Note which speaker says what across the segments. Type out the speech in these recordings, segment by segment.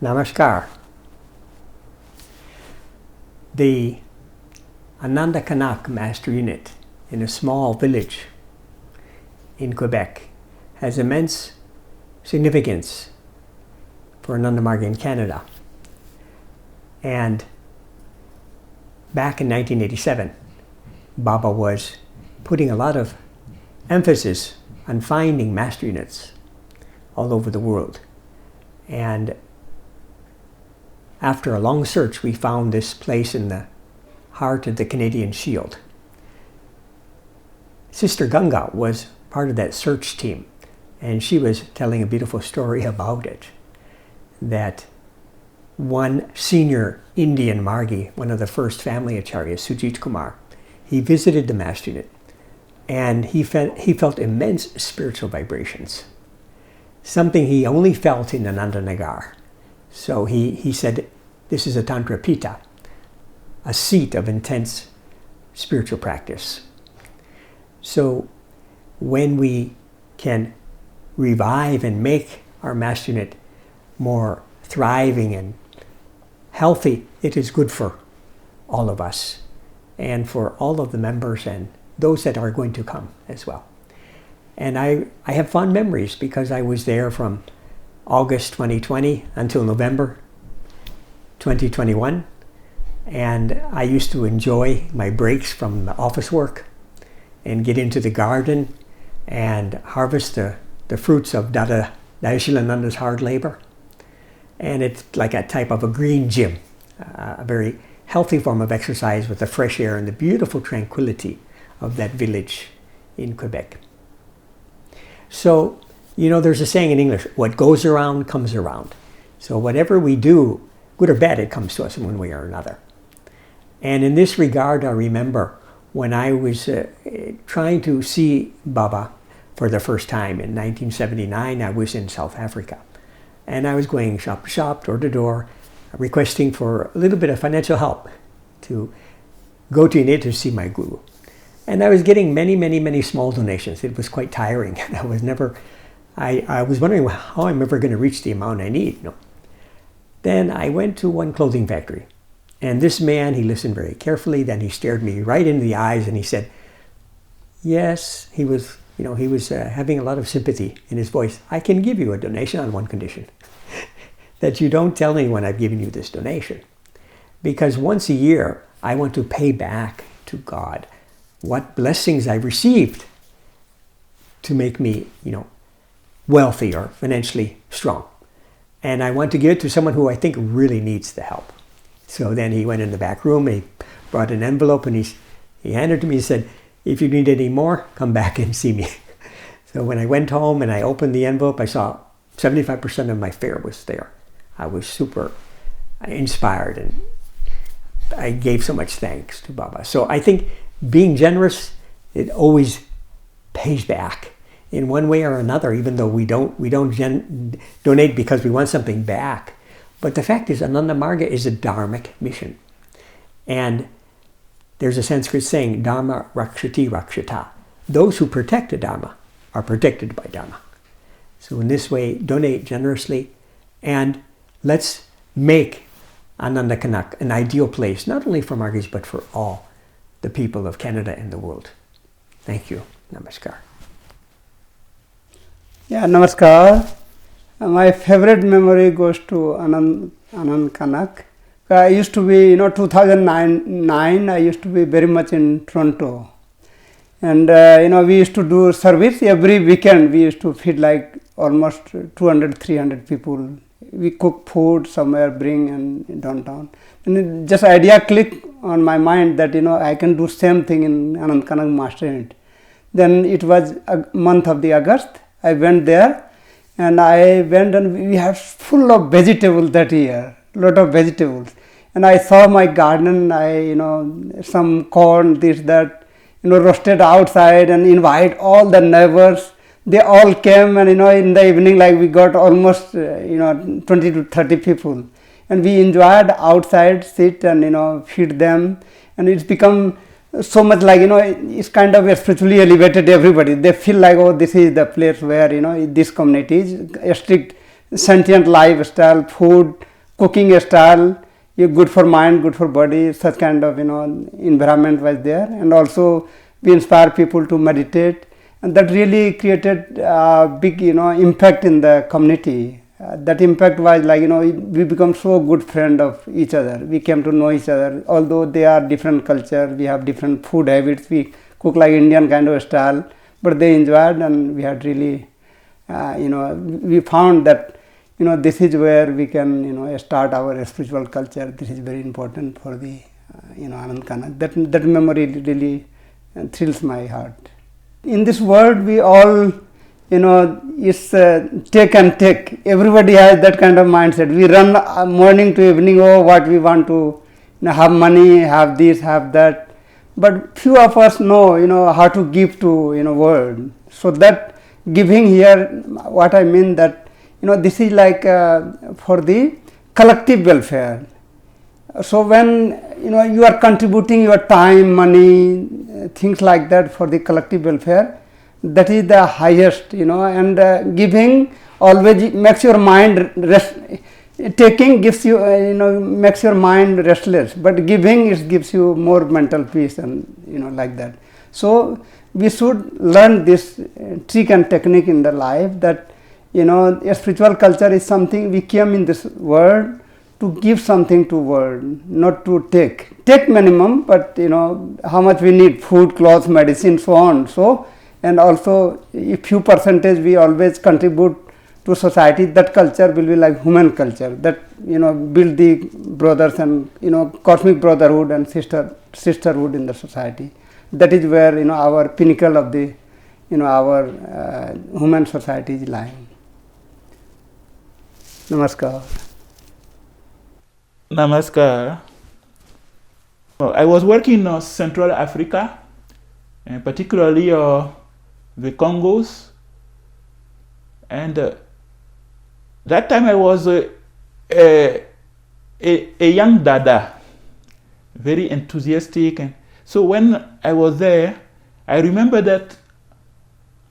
Speaker 1: Namaskar. The Ananda Kanak Master Unit in a small village in Quebec has immense significance for Ananda Marga in Canada. And back in 1987, Baba was putting a lot of emphasis on finding master units all over the world. And after a long search, we found this place in the heart of the Canadian Shield. Sister Ganga was part of that search team, and she was telling a beautiful story about it, that one senior Indian Margi, one of the first family acharyas, Sujit Kumar, he visited the master unit, and he felt immense spiritual vibrations, something he only felt in Ananda Nagar. So he said, this is a Tantra Pita, a seat of intense spiritual practice. So when we can revive and make our master unit more thriving and healthy, it is good for all of us and for all of the members and those that are going to come as well. And I have fond memories because I was there from August 2020 until November 2021, and I used to enjoy my breaks from the office work and get into the garden and harvest the fruits of Dada Daishilananda's hard labor. And it's like a type of a green gym, a very healthy form of exercise with the fresh air and the beautiful tranquility of that village in Quebec. So, you know, there's a saying in English, what goes around comes around. So whatever we do, good or bad, it comes to us in one way or another. And in this regard, I remember when I was trying to see Baba for the first time in 1979, I was in South Africa. And I was going shop to shop, door to door, requesting for a little bit of financial help to go to India to see my guru. And I was getting many small donations. It was quite tiring. And I was wondering how I'm ever going to reach the amount I need. No. Then I went to one clothing factory. And this man, he listened very carefully. Then he stared me right into the eyes and he said, yes, he was having a lot of sympathy in his voice. I can give you a donation on one condition, that you don't tell anyone I've given you this donation. Because once a year, I want to pay back to God what blessings I received to make me, wealthy or financially strong. And I want to give it to someone who I think really needs the help. So then he went in the back room, and he brought an envelope, and he handed it to me and said, if you need any more, come back and see me. So when I went home and I opened the envelope, I saw 75% of my fare was there. I was super inspired, and I gave so much thanks to Baba. So I think being generous, it always pays back in one way or another, even though we don't donate because we want something back. But the fact is, Ananda Marga is a dharmic mission. And there's a Sanskrit saying, Dharma rakshati rakshata. Those who protect the Dharma are protected by Dharma. So in this way, donate generously, and let's make Ananda Kanak an ideal place, not only for Margis, but for all the people of Canada and the world. Thank you. Namaskar.
Speaker 2: Yeah, namaskar. My favorite memory goes to Anand Kanak. I used to be, 2009, I used to be very much in Toronto. And, we used to do service every weekend. We used to feed like almost 200, 300 people. We cook food somewhere, bring in downtown. And just idea clicked on my mind that, I can do same thing in Anand Kanak Master Unit. Then it was a month of the August. I went there, and we had full of vegetables that year, lot of vegetables. And I saw my garden, some corn, this, that, roasted outside, and invite all the neighbors. They all came, and in the evening, like we got almost 20 to 30 people, and we enjoyed outside, sit and feed them, and it's become so much like it's kind of spiritually elevated everybody. They feel like, oh, this is the place where this community is a strict sentient lifestyle, food, cooking style, good for mind, good for body, such kind of environment was there. And also we inspire people to meditate, and that really created a big impact in the community. That impact was like we become so good friend of each other. We came to know each other, although they are different culture, we have different food habits, we cook like Indian kind of style, but they enjoyed, and we had really we found that this is where we can start our spiritual culture. This is very important for the Anand Kanak. That memory really thrills my heart. In this world we all it's take and take. Everybody has that kind of mindset. We run morning to evening, what we want to have money, have this, have that, but few of us know how to give to world. So that giving here, what I mean that this is like for the collective welfare. So when you are contributing your time, money, things like that for the collective welfare, that is the highest, and giving always makes your mind rest. Taking gives you, makes your mind restless, but giving gives you more mental peace, and like that. So we should learn this trick and technique in the life, that a spiritual culture is something we came in this world to give something to world, not to take minimum, but how much we need, food, clothes, medicine, so on. So and also a few percentage we always contribute to society. That culture will be like human culture, that build the brothers and cosmic brotherhood and sisterhood in the society. That is where our pinnacle of the our human society is lying. Namaskar.
Speaker 3: Namaskar. I was working in Central Africa, and particularly the Congos, and that time I was a young Dada, very enthusiastic, and so when I was there, I remember that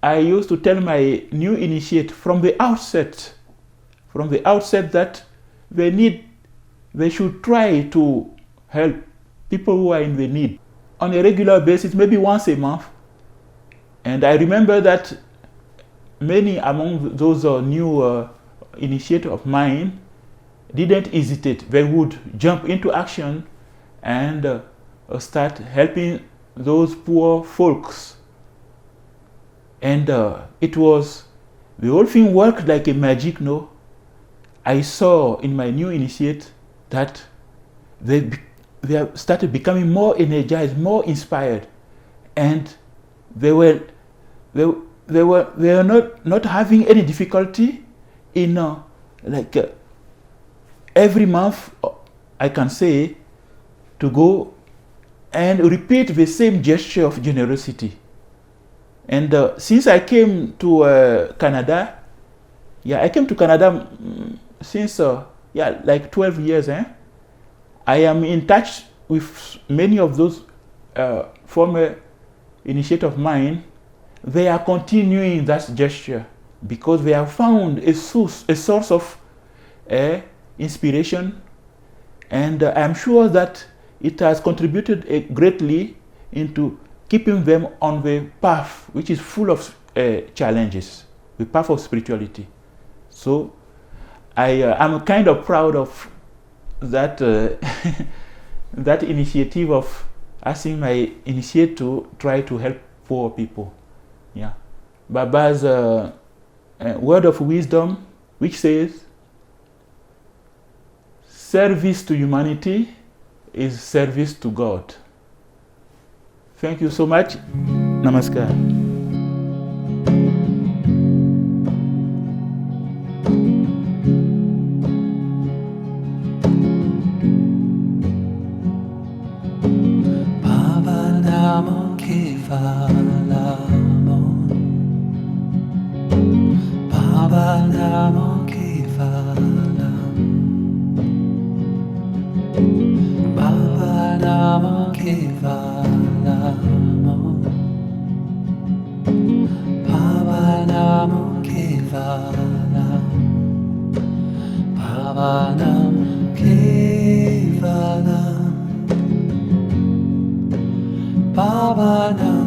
Speaker 3: I used to tell my new initiate from the outset that they should try to help people who are in the need on a regular basis, maybe once a month. And I remember that many among those new initiates of mine didn't hesitate. They would jump into action and start helping those poor folks. And it was, the whole thing worked like a magic, no? I saw in my new initiate that they started becoming more energized, more inspired, and they were not having any difficulty in every month, I can say, to go and repeat the same gesture of generosity. And since I came to Canada, I came to Canada since like 12 years. I am in touch with many of those former initiatives of mine. They are continuing that gesture because they have found a source of inspiration, and I am sure that it has contributed greatly into keeping them on the path which is full of challenges, the path of spirituality. So I'm kind of proud of that that initiative of asking my initiate to try to help poor people. Yeah, Baba's word of wisdom, which says, service to humanity is service to God. Thank you so much. Namaskar.
Speaker 4: Bhavanam Baba Nam.